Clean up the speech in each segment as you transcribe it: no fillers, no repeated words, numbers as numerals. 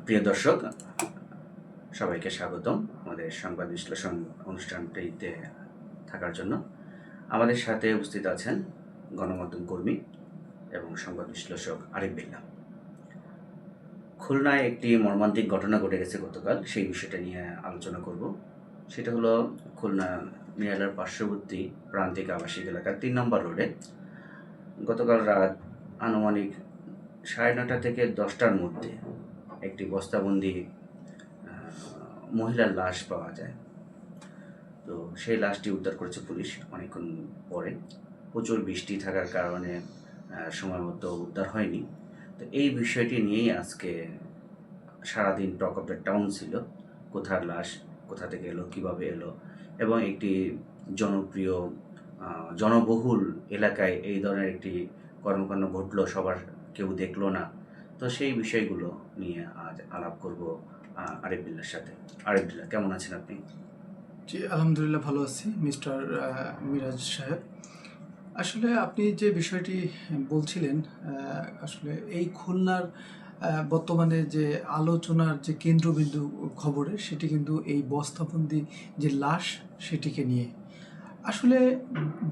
প্রিয় দর্শক, সবাইকে স্বাগতম আমাদের সংবাদ বিশ্লেষণ অনুষ্ঠানটিতে থাকার জন্য। আমাদের সাথে উপস্থিত আছেন গণমাধ্যম কর্মী এবং সংবাদ বিশ্লেষক আরিফ বিল্লাহ। খুলনায় একটি মর্মান্তিক ঘটনা ঘটে গেছে গতকাল, সেই বিষয়টা নিয়ে আলোচনা করব। সেটা হলো খুলনা মিয়ালার পার্শ্ববর্তী প্রান্তিক আবাসিক এলাকার ৩ নম্বর রোডে গতকাল রাত আনুমানিক 9:30 থেকে 10টার মধ্যে একটি বস্তাবন্দি মহিলার লাশ পাওয়া যায়। তো সেই লাশটি উদ্ধার করেছে পুলিশ অনেকক্ষণ পরে। প্রচুর বৃষ্টি থাকার কারণে সময় মতো উদ্ধার হয়নি। তো এই বিষয়টি নিয়েই আজকে সারাদিন টক অফ দ্য টাউন ছিল। কোথার লাশ, কোথা থেকে এলো, কীভাবে এলো, এবং একটি জনপ্রিয় জনবহুল এলাকায় এই ধরনের একটি কর্মকাণ্ড ঘটলো, সবার কেউ দেখলো না। তো সেই বিষয়গুলো নিয়ে আজ আলাপ করব আরিফ বিল্লার সাথে। আরিফ বিল্লাহ, কেমন আছেন আপনি? জি, আলহামদুলিল্লাহ ভালো আছি মিস্টার মিরাজ সাহেব। আসলে আপনি যে বিষয়টি বলছিলেন, আসলে এই খুলনার বর্তমানে যে আলোচনার যে কেন্দ্রবিন্দু খবরে, সেটি কিন্তু এই বস্তাবন্দি যে লাশ সেটিকে নিয়ে। আসলে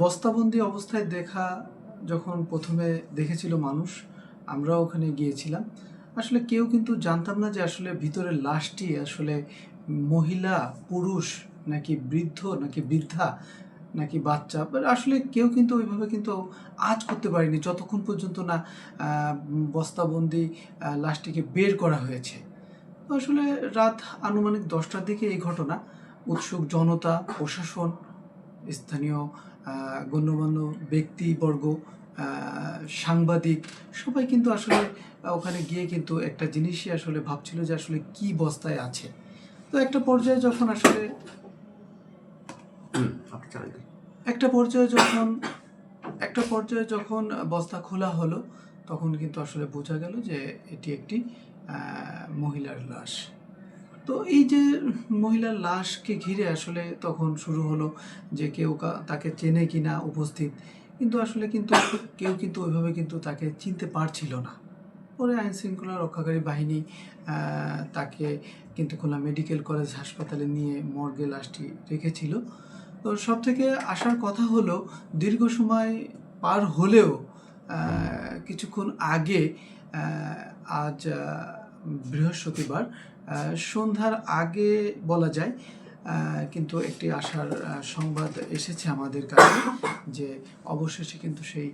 বস্তাবন্দি অবস্থায় যখন প্রথমে দেখেছিল মানুষ, আমরাও ওখানে গিয়েছিলাম। আসলে কেউ কিন্তু জানতাম না যে আসলে ভিতরের লাশটি আসলে মহিলা, পুরুষ, নাকি বৃদ্ধ, নাকি বৃদ্ধা, নাকি বাচ্চা। বাট আসলে কেউ কিন্তু ওইভাবে কিন্তু আঁচ করতে পারেনি যতক্ষণ পর্যন্ত না বস্তাবন্দি লাশটিকে বের করা হয়েছে। তো আসলে রাত আনুমানিক 10টার দিকে এই ঘটনা। উৎসুক জনতা, প্রশাসন, স্থানীয় গণ্যমান্য ব্যক্তিবর্গ, সাংবাদিক, সবাই কিন্তু আসলে ওখানে গিয়ে কিন্তু একটা জিনিসই আসলে ভাবছিল যে আসলে কি বস্তায় আছে। তো একটা পর্যায়ে যখন বস্তা খোলা হলো, তখন কিন্তু আসলে বোঝা গেল যে এটি একটি মহিলার লাশ। তো এই যে মহিলার লাশকে ঘিরে আসলে তখন শুরু হলো যে কেউ তাকে চেনে কিনা উপস্থিত, কিন্তু আসলে কেউ কিন্তু ওইভাবে কিন্তু তাকে চিনতে পারছিল না। পরে আইন শৃঙ্খলা রক্ষাকারী বাহিনী তাকে কিন্তু খুলনা মেডিকেল কলেজ হাসপাতালে নিয়ে মর্গে লাশটি রেখেছিল। তো সব থেকে আসার কথা হলো, দীর্ঘ সময় পার হলেও কিছুক্ষণ আগে, আজ বৃহস্পতিবার সন্ধ্যার আগে বলা যায়, কিন্তু একটি আশার সংবাদ এসেছে আমাদের কাছে যে অবশেষে কিন্তু সেই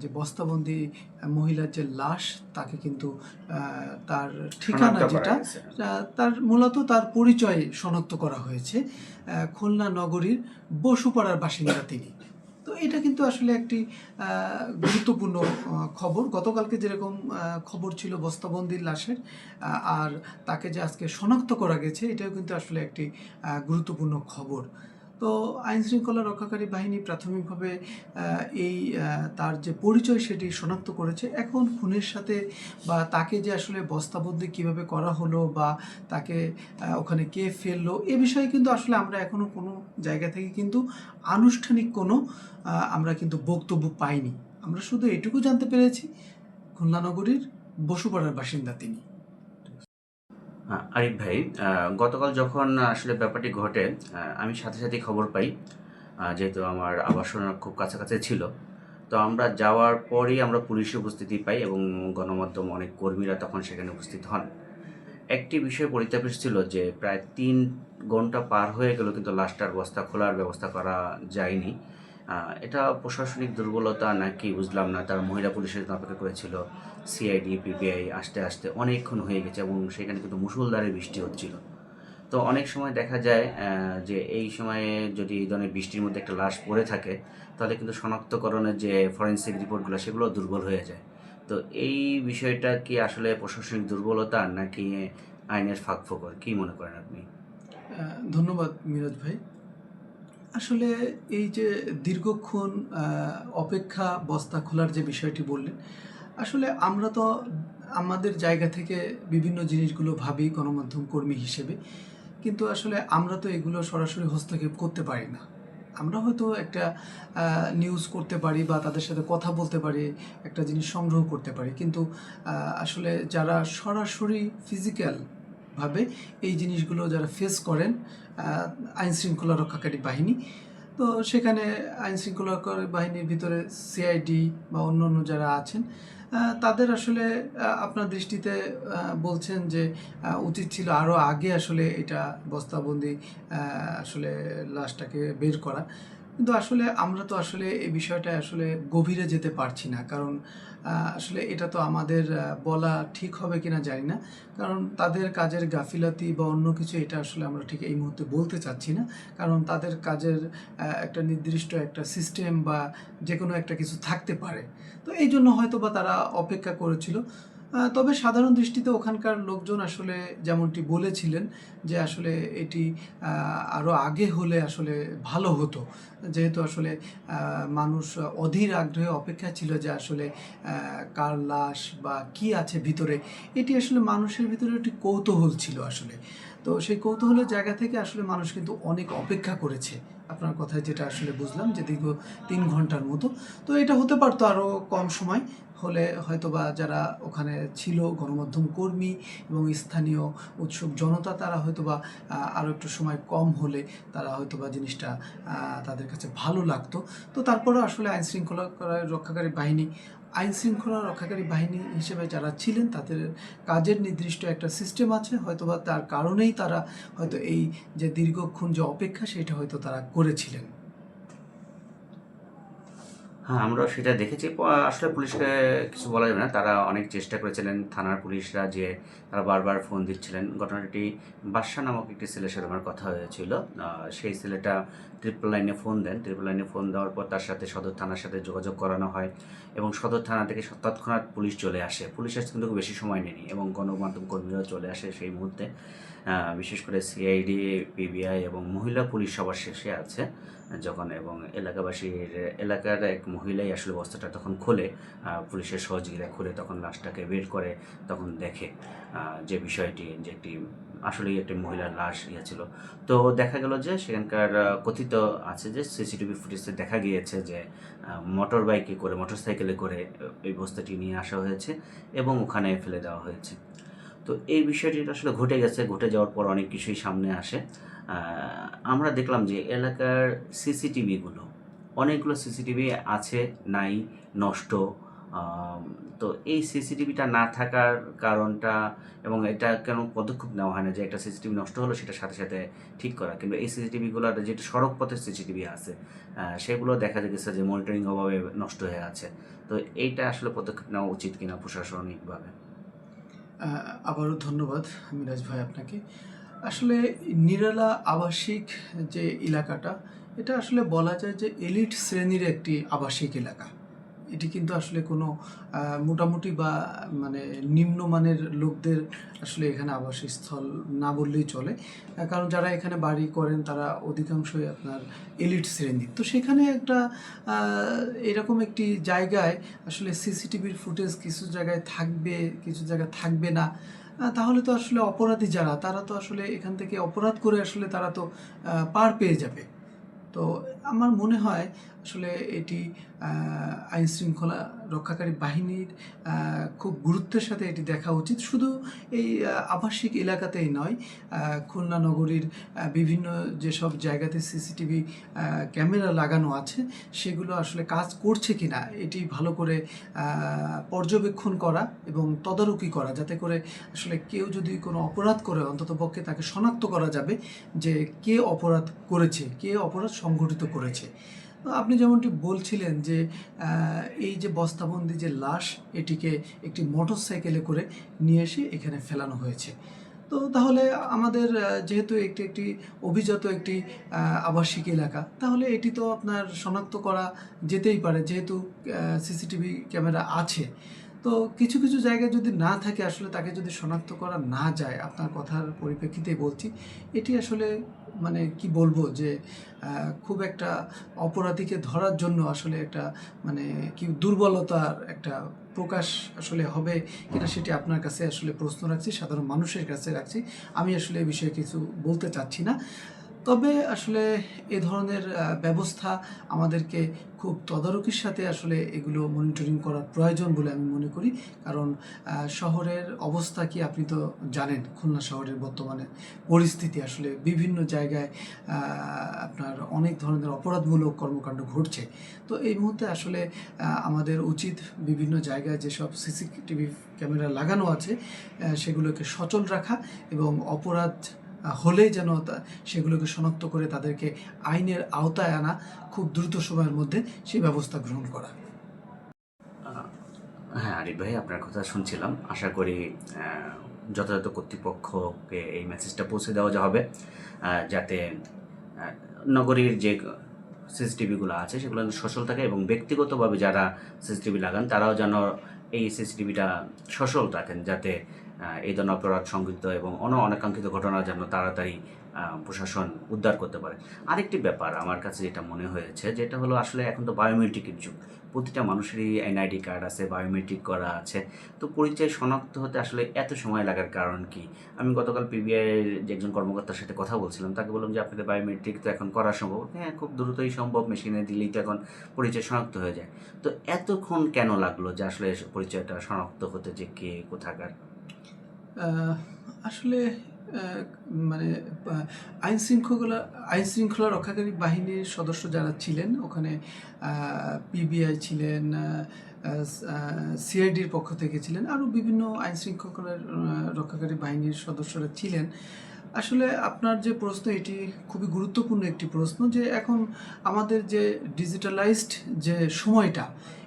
যে বস্তাবন্দি মহিলার যে লাশ, তাকে কিন্তু তার ঠিকানা যেটা, তার মূলত তার পরিচয় শনাক্ত করা হয়েছে। খুলনা নগরীর বসুপাড়ার বাসিন্দা তিনি। তো এটা কিন্তু আসলে একটি গুরুত্বপূর্ণ খবর। গতকালকে যেরকম খবর ছিল বস্তাবন্দির লাশের, আর তাকে যে আজকে শনাক্ত করা গেছে, এটাও কিন্তু আসলে একটি গুরুত্বপূর্ণ খবর। তো আইন শৃঙ্খলা রক্ষাকারী বাহিনী প্রাথমিকভাবে তার যে পরিচয় সেটি শনাক্ত করেছে। এখন খুনের সাথে বা তাকে যে আসলে বস্তাবন্দি কিভাবে করা হলো বা তাকে ওখানে কে ফেললো, এ বিষয়ে কিন্তু আসলে আমরা এখনো কোনো জায়গা থেকে কিন্তু আনুষ্ঠানিক কোনো আমরা কিন্তু বক্তব্য পাইনি। আমরা শুধু এটুকু জানতে পেরেছি খুলনা নগরীর বসুপাড়ার বাসিন্দা তিনি। আরিফ ভাই, গতকাল যখন আসলে ব্যাপারটি ঘটে, আমি সাথে সাথে খবর পাই, যেহেতু আমার আবাসন খুব কাছাকাছি ছিল। তো আমরা যাওয়ার পরেই আমরা পুলিশের উপস্থিতি পাই এবং গণমাধ্যম অনেক কর্মীরা তখন সেখানে উপস্থিত হন। একটি বিষয় পরিতাপের ছিল যে প্রায় 3 ঘন্টা পার হয়ে গেল, কিন্তু লাশটার বস্তা খোলার ব্যবস্থা করা যায়নি। এটা প্রশাসনিক দুর্বলতা নাকি বুঝলাম না। তারা মহিলা পুলিশের জন্য অপেক্ষা করেছিল, সিআইডি, পিবিআই আসতে আসতে অনেকক্ষণ হয়ে গেছে এবং সেখানে কিন্তু মুষলধারে বৃষ্টি হচ্ছিল। তো অনেক সময় দেখা যায় যে এই সময়ে যদি এই ধরনের বৃষ্টির মধ্যে একটা লাশ পড়ে থাকে, তাহলে কিন্তু শনাক্তকরণের যে ফরেন্সিক রিপোর্টগুলো সেগুলো দুর্বল হয়ে যায়। তো এই বিষয়টা কি আসলে প্রশাসনিক দুর্বলতা নাকি আইনের ফাঁকফোকর, কী মনে করেন আপনি? ধন্যবাদ মিরাজ ভাই। আসলে এই যে দীর্ঘক্ষণ অপেক্ষা, বস্তা খোলার যে বিষয়টি বললেন, আসলে আমরা তো আমাদের জায়গা থেকে বিভিন্ন জিনিসগুলো ভাবি গণমাধ্যম কর্মী হিসেবে, কিন্তু আসলে আমরা তো এগুলো সরাসরি হস্তক্ষেপ করতে পারি না। আমরা হয়তো একটা নিউজ করতে পারি বা তাদের সাথে কথা বলতে পারি, একটা জিনিস সংগ্রহ করতে পারি, কিন্তু আসলে যারা সরাসরি ফিজিক্যালভাবে এই জিনিসগুলো যারা ফেস করেন, আইন শৃঙ্খলা রক্ষাকারী বাহিনী, তো সেখানে আইন শৃঙ্খলা বাহিনীর ভিতরে সিআইডি বা অন্য অন্য যারা আছেন, তাদের আসলে আপনার দৃষ্টিতে বলছেন যে উচিত ছিল আরও আগে আসলে এটা বস্তাবন্দি আসলে লাশটাকে বের করা। কিন্তু আসলে আমরা তো আসলে এই বিষয়টা আসলে গভীরে যেতে পারছি না, কারণ আসলে এটা তো আমাদের বলা ঠিক হবে কিনা জানি না, কারণ তাদের কাজের গাফিলতি বা অন্য কিছু এটা আসলে আমরা ঠিক এই মুহূর্তে বলতে চাচ্ছি না, কারণ তাদের কাজের একটা নির্দিষ্ট একটা সিস্টেম বা যে কোনো একটা কিছু থাকতে পারে। তো এই জন্য হয়তো বা তারা অপেক্ষা করেছিল। তবে সাধারণ দৃষ্টিতে ওখানকার লোকজন আসলে যেমনটি বলেছিলেন যে আসলে এটি আরও আগে হলে আসলে ভালো হতো, যেহেতু আসলে মানুষ অধীর আগ্রহে অপেক্ষা ছিল যে আসলে কার লাশ বা কী আছে ভিতরে, এটি আসলে মানুষের ভিতরে একটি কৌতূহল ছিল আসলে। তো সেই কৌতূহলের জায়গা থেকে আসলে মানুষ কিন্তু অনেক অপেক্ষা করেছে, আপনার কথায় যেটা আসলে বুঝলাম যে দীর্ঘ 3 ঘন্টার মতো। তো এটা হতে পারতো আরও কম সময় হলে, হয়তোবা যারা ওখানে ছিল গণমাধ্যম কর্মী এবং স্থানীয় উৎসুক জনতা, তারা হয়তোবা আরও একটু সময় কম হলে তারা হয়তোবা জিনিসটা তাদের কাছে ভালো লাগতো। তো তারপরেও আসলে আইন শৃঙ্খলা রক্ষাকারী বাহিনী হিসেবে যারা ছিলেন তাদের কাজের নির্দিষ্ট একটা সিস্টেম আছে, হয়তোবা তার কারণেই তারা হয়তো এই যে দীর্ঘক্ষণ যে অপেক্ষা সেটা হয়তো তারা করেছিলেন। হ্যাঁ, আমরাও সেটা দেখেছি। আসলে পুলিশকে কিছু বলা যাবে না। তারা অনেক চেষ্টা করেছিলেন, থানার পুলিশরা, যে তারা বারবার ফোন দিচ্ছিলেন। ঘটনাটি বাদশা নামক একটি ছেলের সাথে আমার কথা হয়েছিল। সেই ছেলেটা ট্রিপল লাইনে ফোন দেন। ট্রিপল লাইনে ফোন দেওয়ার পর তার সাথে সদর থানার সাথে যোগাযোগ করানো হয় এবং সদর থানা থেকে তৎক্ষণাৎ পুলিশ চলে আসে। পুলিশ আসতে কিন্তু বেশি সময় নেয়নি এবং গণমাধ্যম কর্মীরাও চলে আসে সেই মুহূর্তে। বিশেষ করে সিআইডি, পিবিআই এবং মহিলা পুলিশ সবার শেষে আছে যখন, এবং এলাকার এক মহিলাই আসলে বস্তাটা তখন খোলে, পুলিশের সহযোগীরা খুলে তখন লাশটাকে বের করে, তখন দেখে যে বিষয়টি যে একটি আসলেই একটি মহিলার লাশ ছিল। তো দেখা গেল যে সেখানকার কথিত আছে যে সিসিটিভি ফুটেজে দেখা গিয়েছে যে মোটর সাইকেলে করে এই বস্তাটি নিয়ে আসা হয়েছে এবং ওখানে ফেলে দেওয়া হয়েছে। তো এই বিষয়টি আসলে ঘটে গেছে। ঘটে যাওয়ার পর অনেক কিছুই সামনে আসে। আমরা দেখলাম যে এলাকার সিসিটিভিগুলো, অনেকগুলো সিসিটিভি আছে, নাই, নষ্ট। তো এই সিসিটিভিটা না থাকার কারণটা এবং এটা কেন পদক্ষেপ নেওয়া হয় না যে একটা সিসিটিভি নষ্ট হলো সেটা সাথে সাথে ঠিক করা, কিন্তু এই সিসিটিভিগুলো যেটা সড়ক পথের সিসিটিভি আছে সেগুলো দেখা গেছে যে মনিটরিং অভাবে নষ্ট হয়ে আছে। তো এইটা আসলে পদক্ষেপ নেওয়া উচিত কিনা প্রশাসনিকভাবে। আবারও ধন্যবাদ মিরাজ ভাই আপনাকে। আসলে নিরালা আবাসিক যে এলাকাটা, এটা আসলে বলা যায় যে এলিট শ্রেণীর একটি আবাসিক এলাকা। এটি কিন্তু আসলে কোনো মোটামুটি বা মানে নিম্নমানের লোকদের আসলে এখানে আবাসস্থল না বললেই চলে। কারণ যারা এখানে বাড়ি করেন তারা অধিকাংশই আপনার এলিট শ্রেণীর। তো সেখানে একটা এরকম একটি জায়গায় আসলে সিসিটিভির ফুটেজ কিছু জায়গায় থাকবে, কিছু জায়গায় থাকবে না। তাহলে তো আসলে অপরাধী যারা, তারা তো আসলে এখান থেকে অপরাধ করে আসলে তারা তো পার পেয়ে যাবে। তো আমার মনে হয় আসলে এটি আইন শৃঙ্খলা রক্ষাকারী বাহিনীর খুব গুরুত্বের সাথে এটি দেখা উচিত। শুধু এই আবাসিক এলাকাতেই নয়, খুলনা নগরীর বিভিন্ন যেসব জায়গাতে সিসিটিভি ক্যামেরা লাগানো আছে সেগুলো আসলে কাজ করছে কিনা এটি ভালো করে পর্যবেক্ষণ করা এবং তদারকি করা, যাতে করে আসলে কেউ যদি কোনো অপরাধ করে অন্ততপক্ষে তাকে শনাক্ত করা যাবে যে কে অপরাধ করেছে, কে অপরাধ সংঘটিত করেছে। তো আপনি যেমনটি বলছিলেন যে এই যে বস্তাবন্দি যে লাশ, এটিকে একটি মোটর সাইকেলে করে নিয়ে এসে এখানে ফেলানো হয়েছে। তো তাহলে আমাদের যেহেতু একটি অভিজাত একটি আবাসিক এলাকা, তাহলে এটি তো আপনার শনাক্ত করা যেতেই পারে, যেহেতু সিসিটিভি ক্যামেরা আছে। তো কিছু কিছু জায়গায় যদি না থাকে, আসলে তাকে যদি শনাক্ত করা না যায়, আপনার কথার পরিপ্রেক্ষিতেই বলছি, এটি আসলে মানে কি বলবো যে খুব একটা অপরাধীকে ধরার জন্য আসলে একটা মানে কি দুর্বলতার একটা প্রকাশ আসলে হবে কিনা সেটি আপনার কাছে আসলে প্রশ্ন রাখছি, সাধারণ মানুষের কাছে রাখছি। আমি আসলে এই বিষয়ে কিছু বলতে চাচ্ছি না। তবে আসলে এ ধরনের ব্যবস্থা আমাদেরকে খুব তদারকির সাথে আসলে এগুলো মনিটরিং করা প্রয়োজন বলে আমি মনে করি। কারণ শহরের অবস্থা কি আপনি তো জানেন, খুলনা শহরের বর্তমানে পরিস্থিতি আসলে বিভিন্ন জায়গায় আপনার অনেক ধরনের অপরাধমূলক কর্মকাণ্ড ঘটছে। তো এই মুহূর্তে আসলে আমাদের উচিত বিভিন্ন জায়গায় যেসব সিসিটিভি ক্যামেরা লাগানো আছে সেগুলোকে সচল রাখা এবং অপরাধ হলেই যেন সেগুলোকে শনাক্ত করে তাদেরকে আইনের আওতায় আনা, খুব দ্রুত সময়ের মধ্যে সেই ব্যবস্থা গ্রহণ করা। আহ, হ্যাঁ আরিফ ভাই, আপনার কথা শুনছিলাম। আশা করি যথাযথ কর্তৃপক্ষকে এই মেসেজটা পৌঁছে দেওয়া হবে, যাতে নগরীর যে সিসিটিভিগুলো আছে সেগুলো যেন সচল থাকে এবং ব্যক্তিগতভাবে যারা সিসিটিভি লাগান তারাও যেন এই সিসিটিভিটা সচল রাখেন, যাতে এই ধরনের অপরাধ সংঘটিত এবং অনাকাঙ্ক্ষিত ঘটনা যেন তাড়াতাড়ি প্রশাসন উদ্ধার করতে পারে। আরেকটি ব্যাপার আমার কাছে যেটা মনে হয়েছে, যেটা হলো আসলে এখন তো বায়োমেট্রিকের যুগ, প্রতিটা মানুষেরই এনআইডি কার্ড আছে, বায়োমেট্রিক করা আছে। তো পরিচয় শনাক্ত হতে আসলে এত সময় লাগার কারণ কি? আমি গতকাল পিবিআইয়ের যে একজন কর্মকর্তার সাথে কথা বলছিলাম, তাকে বললাম যে আপনাদের বায়োমেট্রিক তো এখন করা সম্ভব। হ্যাঁ, খুব দ্রুতই সম্ভব, মেশিনে দিলেই তো এখন পরিচয় শনাক্ত হয়ে যায়। তো এতক্ষণ কেন লাগলো যে আসলে পরিচয়টা শনাক্ত হতে, যে কে কোথাকার? আহ, আসলে আহ, মানে আইন শৃঙ্খলা রক্ষাকারী বাহিনীর সদস্য যারা ছিলেন ওখানে, পিবিআই ছিলেন, সিআইডির পক্ষ থেকে ছিলেন, আরও বিভিন্ন আইন শৃঙ্খলার রক্ষাকারী বাহিনীর সদস্যরা ছিলেন। আসলে আপনার যে প্রশ্ন, এটি খুবই গুরুত্বপূর্ণ একটি প্রশ্ন, যে এখন আমাদের যে ডিজিটালাইজড যে সময়টা,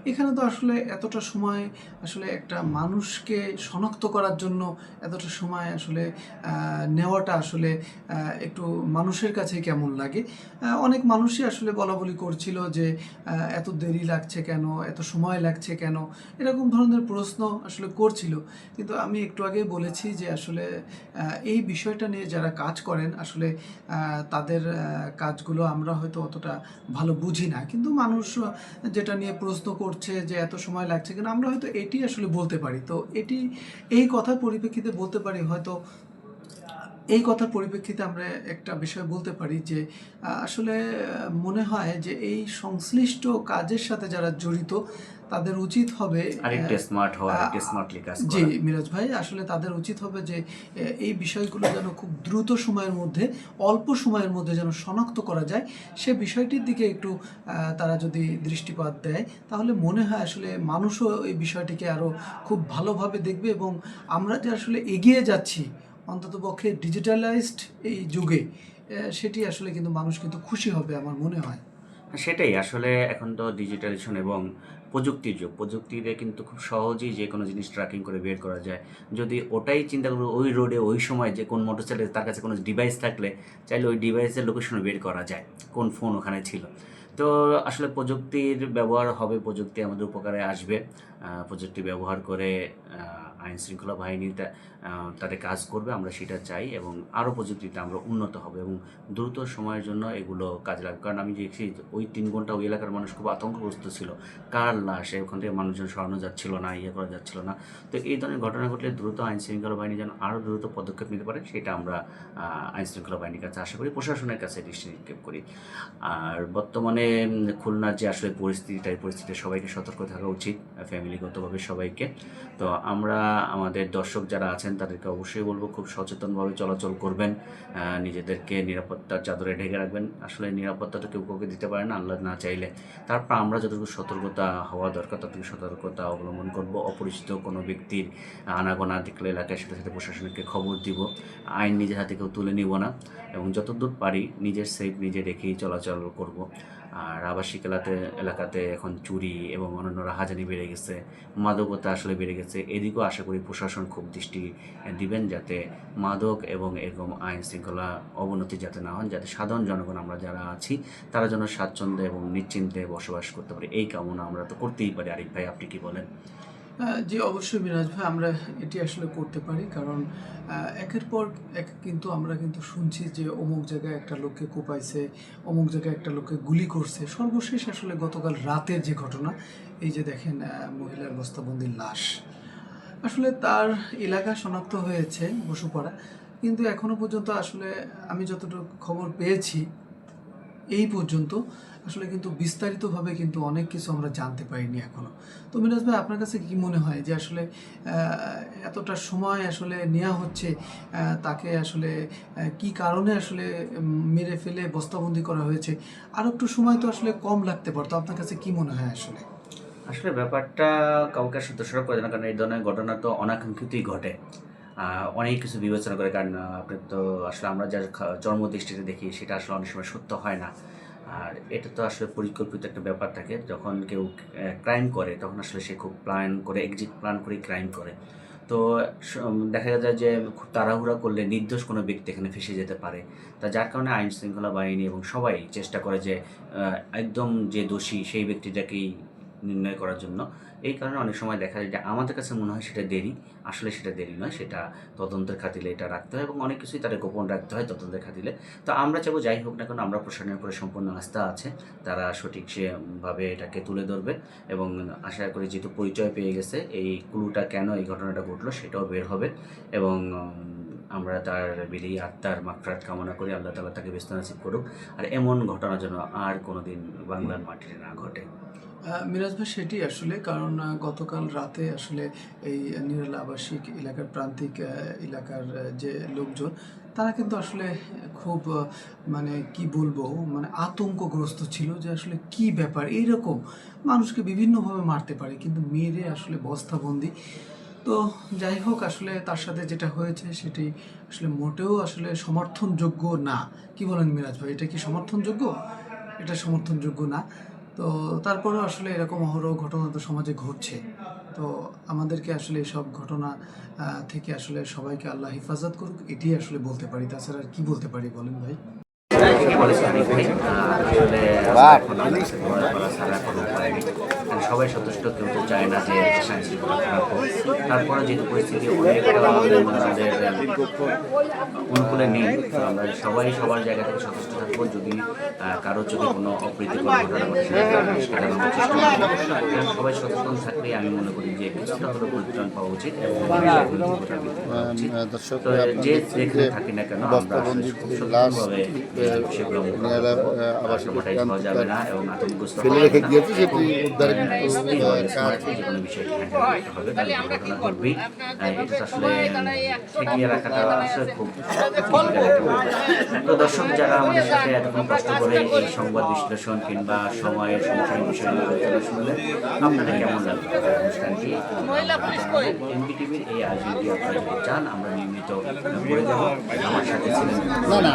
এখানে তো আসলে এতটা সময় আসলে একটা মানুষকে শনাক্ত করার জন্য এতটা সময় আসলে নেওয়াটা আসলে একটু মানুষের কাছে কেমন লাগে। অনেক মানুষই আসলে বলাবলি করছিল যে এত দেরি লাগছে কেন, এত সময় লাগছে কেন, এরকম ধরনের প্রশ্ন আসলে করছিল। কিন্তু আমি একটু আগেই বলেছি যে আসলে এই বিষয়টা নিয়ে যারা কাজ করেন আসলে তাদের কাজগুলো আমরা হয়তো অতটা ভালো বুঝি না, কিন্তু মানুষ যেটা নিয়ে প্রশ্ন করছে যে এত সময় লাগছে কেন, আমরা হয়তো এটি আসলে বলতে পারি। তো এই কথার পরিপ্রেক্ষিতে বলতে পারি, হয়তো এই কথার পরিপ্রেক্ষিতে আমরা একটা বিষয় বলতে পারি যে আসলে মনে হয় যে এই সংশ্লিষ্ট কাজের সাথে যারা জড়িত তাদের উচিত হবে আরেকটু স্মার্ট হওয়া, আরেকটু স্মার্টলি কাজ জি করা। মিরাজ ভাই, আসলে তাদের উচিত হবে যে এই বিষয়গুলো যেন খুব দ্রুত সময়ের মধ্যে, অল্প সময়ের মধ্যে যেন শনাক্ত করা যায়, সে বিষয়টির দিকে একটু তারা যদি দৃষ্টিপাত দেয়, তাহলে মনে হয় আসলে মানুষও এই বিষয়টিকে আরও খুব ভালোভাবে দেখবে এবং আমরা যে আসলে এগিয়ে যাচ্ছি অন্ততপক্ষে ডিজিটালাইজড এই যুগে, সেটি আসলে কিন্তু মানুষ কিন্তু খুশি হবে আমার মনে হয়। সেটাই আসলে, এখন তো ডিজিটালাইজেশন এবং প্রযুক্তির যুগ। প্রযুক্তিতে কিন্তু খুব সহজেই যে কোনো জিনিস ট্র্যাকিং করে বের করা যায়। যদি ওটাই চিন্তা করবো, ওই রোডে ওই সময় যে কোন মোটর চালিয়ে তার কাছে কোনো ডিভাইস থাকলে চাইলে ওই ডিভাইসের লোকেশনও বের করা যায়, কোন ফোন ওখানে ছিল। তো আসলে প্রযুক্তির ব্যবহার হবে, প্রযুক্তি আমাদের উপকারে আসবে। প্রযুক্তি ব্যবহার করে আইন শৃঙ্খলা বাহিনীটা তাদের কাজ করবে, আমরা সেটা চাই, এবং আরও প্রযুক্তিতে আমরা উন্নত হবে এবং দ্রুত সময়ের জন্য এগুলো কাজে লাগবে। কারণ আমি দেখছি ওই 3 ঘন্টা ওই এলাকার মানুষ খুব আতঙ্কগ্রস্ত ছিল, কার লাশ, ওখান থেকে মানুষজন সরানো যাচ্ছিল না, ইয়ে করা যাচ্ছিল না। তো এই ধরনের ঘটনা ঘটলে দ্রুত আইন শৃঙ্খলা বাহিনী যেন আরও দ্রুত পদক্ষেপ নিতে পারে, সেটা আমরা আইন শৃঙ্খলা বাহিনীর কাছে আশা করি, প্রশাসনের কাছে দৃষ্টি নিক্ষেপ করি। আর বর্তমানে খুলনার যে আসলে পরিস্থিতিটা, এই পরিস্থিতিতে সবাইকে সতর্ক থাকা উচিত, ফ্যামিলিগতভাবে সবাইকে। তো আমরা আমাদের দর্শক যারা আছেন তাদেরকে অবশ্যই বলবো খুব সচেতনভাবে চলাচল করবেন, নিজেদেরকে নিরাপত্তার চাদরে ঢেকে রাখবেন। আসলে নিরাপত্তা তো কেউ কাউকে দিতে পারে না, আল্লাহ না চাইলে। তারপর আমরা যতটুকু সতর্কতা হওয়া দরকার ততটুকু সতর্কতা অবলম্বন করব। অপরিচিত কোনো ব্যক্তির আনাগোনা দেখলে এলাকার সাথে সাথে প্রশাসনকে খবর দিব, আইন নিজের হাতে কেউ তুলে নিব না, এবং যতদূর পারি নিজের সেফ নিজে রেখেই চলাচল করব। আর আবাসিক এলাকাতে এখন চুরি এবং অন্যান্য রাহাজানি বেড়ে গেছে, মাদকতা আসলে বেড়ে গেছে। এদিকেও আশা করি প্রশাসন খুব দৃষ্টি দিবেন, যাতে মাদক এবং এরকম আইন শৃঙ্খলা অবনতি যাতে না হন, যাতে সাধারণ জনগণ আমরা যারা আছি তারা যেন স্বাচ্ছন্দ্যে এবং নিশ্চিন্তে বসবাস করতে পারি, এই কামনা আমরা তো করতেই পারি। আরিফ ভাই, আপনি কি বলেন? জি অবশ্যই মিরাজ ভাই, আমরা এটি আসলে করতে পারি, কারণ একের পর এক কিন্তু আমরা কিন্তু শুনছি যে অমুক জায়গায় একটা লোককে কোপাইছে, অমুক জায়গায় একটা লোককে গুলি করছে। সর্বশেষ আসলে গতকাল রাতের যে ঘটনা, এই যে দেখেন মহিলার বস্তাবন্দির লাশ, আসলে তার এলাকা শনাক্ত হয়েছে বসুপাড়া, কিন্তু এখনো পর্যন্ত আসলে আমি যতটুকু খবর পেয়েছি এই পর্যন্ত আসলে কিন্তু বিস্তারিতভাবে কিন্তু অনেক কিছু আমরা জানতে পারিনি এখনো। তো মিরাজ ভাই, আপনার কাছে কি মনে হয় যে আসলে এতটা সময় আসলে নেওয়া হচ্ছে, তাকে আসলে কি কারণে আসলে মেরে ফেলে বস্তাবন্দি করা হয়েছে? আরও একটু সময় তো আসলে কম লাগতে পারতো। আপনার কাছে কি মনে হয় আসলে? আসলে ব্যাপারটা কাউকে সন্তুষ্ট করে না, কারণ এই ধরনের ঘটনা তো অনাকাঙ্ক্ষিতই ঘটে। অনেক কিছু বিবেচনা করে, কারণ আপনি তো আসলে আমরা যার জন্মদৃষ্টিতে দেখি সেটা আসলে অনেক সময় সত্য হয় না। আর এটা তো আসলে পরিকল্পিত একটা ব্যাপার থাকে। যখন কেউ ক্রাইম করে তখন আসলে সে খুব প্ল্যান করে, এক্সিট প্ল্যান করেই ক্রাইম করে। তো দেখা যায় যে খুব তাড়াহুড়া করলে নির্দোষ কোনো ব্যক্তি এখানে ফেঁসে যেতে পারে। তা যার কারণে আইন শৃঙ্খলা বাহিনী এবং সবাই চেষ্টা করে যে একদম যে দোষী সেই ব্যক্তিটাকেই নির্ণয় করার জন্য। এই কারণে অনেক সময় দেখা যায় যে আমাদের কাছে মনে হয় সেটা দেরি, আসলে সেটা দেরি নয়, সেটা তদন্তের খাতিরে এটা রাখতে হয় এবং অনেক কিছুই তাদের গোপন রাখতে হয় তদন্তের খাতিরে। তো আমরা চাইবো যাই হোক না কেন, আমরা প্রশাসনের উপরে সম্পূর্ণ আস্থা আছে, তারা সঠিক সেভাবে এটাকে তুলে ধরবে এবং আশা করি যেহেতু পরিচয় পেয়ে গেছে, এই ক্লুটা কেন এই ঘটনাটা ঘটলো সেটাও বের হবে এবং আমরা তার বিলি আত্মার মাগফিরাত কামনা করি, আল্লাহ তাআলা তাকে ব্যস্ত নসিব করুক। আর এমন ঘটনা যেন আর কোনোদিন বাংলার মাটিতে না ঘটে। মিরাজ ভাই, সেটি আসলে কারণ গতকাল রাতে আসলে এই নিরালা আবাসিক এলাকার প্রান্তিক এলাকার যে লোকজন, তারা কিন্তু আসলে খুব মানে কি বলবো, মানে আতঙ্কগ্রস্ত ছিল যে আসলে কি ব্যাপার, এইরকম মানুষকে বিভিন্নভাবে মারতে পারে কিন্তু মেরে আসলে বস্তাবন্দি। তো যাই হোক, আসলে তার সাথে যেটা হয়েছে সেটি আসলে মোটেও আসলে সমর্থনযোগ্য না। কি বলেন মিরাজ ভাই, এটা কি সমর্থনযোগ্য? এটা সমর্থনযোগ্য না। তো তারপরেও আসলে এরকম অহরহ ঘটনা তো সমাজে ঘটছে। তো আমাদেরকে আসলে এসব ঘটনা থেকে আসলে সবাইকে আল্লাহ হেফাজত করুক, এটিই আসলে বলতে পারি। তাছাড়া আর কি বলতে পারি বলেন ভাই? ঠিকই বলেছেন অনেক ভাই। আসলে এখন আমাদের কাছে দোয়া করা ছাড়া কোনো উপায় নেই। কারণ সবাই সন্তুষ্ট, কেউ তো চায় না যে আইন শৃঙ্খলা খারাপ হোক। তারপরে যেহেতু পরিস্থিতি অনেকটা আমাদের অনুকূলে নেই, তো আমরা সবাই সবার জায়গা থেকে সন্তুষ্ট থাকবো। যদি কারোর যদি কোনো অপ্রীতিকর ঘটনা ঘটে সেটা জানানোর চেষ্টা করবো। সবাই সচেতন থাকলে আমি মনে করি যে কিছুটা হলেও পরিত্রাণ পাওয়া উচিত এবং দর্শক, তো যে যেখানে থাকি না কেন আমরা খুব সচেতনভাবে সেগুলো আবাসিকতায় যাওয়া যাবে না এবং আতঙ্কগ্রস্ত ফেলে রেখে গিয়েছে সেটি উদ্ধারে যে কোনো বিষয়টি হ্যান্ডেল করতে হবে, তাহলে ঘটনা ঘটবেই। এটা তো আসলে ঠেকিয়ে রাখাটা আসলে খুব difficult একটা ব্যাপার। তো দর্শক যারা আমাদের সাথে এতক্ষণ কষ্ট করে এই সংবাদ বিশ্লেষণ কিংবা সময়ের সমসাময়িক বিষয় নিয়ে আলোচনা শুনলেন, আপনাদের কেমন লাগলো অনুষ্ঠানটি? এমপিটিভির এই আয়োজনটি আপনারা যদি চান আমরা নিয়মিত করে দেবো। আমার সাথে ছিলেন না না,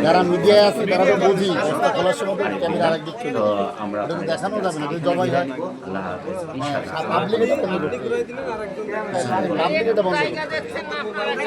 যারা মিডিয়ায় আছে তারা তো বুঝি রাস্তা খোলার সময় তো ক্যামেরা আরেক দিক চলে তো যায়। আমরা এটা তো আপনাদের দেখানো যাবে না, কাছে যদি জবাই হয়। আল্লাহ হাফেজ, ইনশাআল্লাহ। পাবলিক এটা বন্ধ করতে হবে। পাবলিক এটা বন্ধ করতে হবে।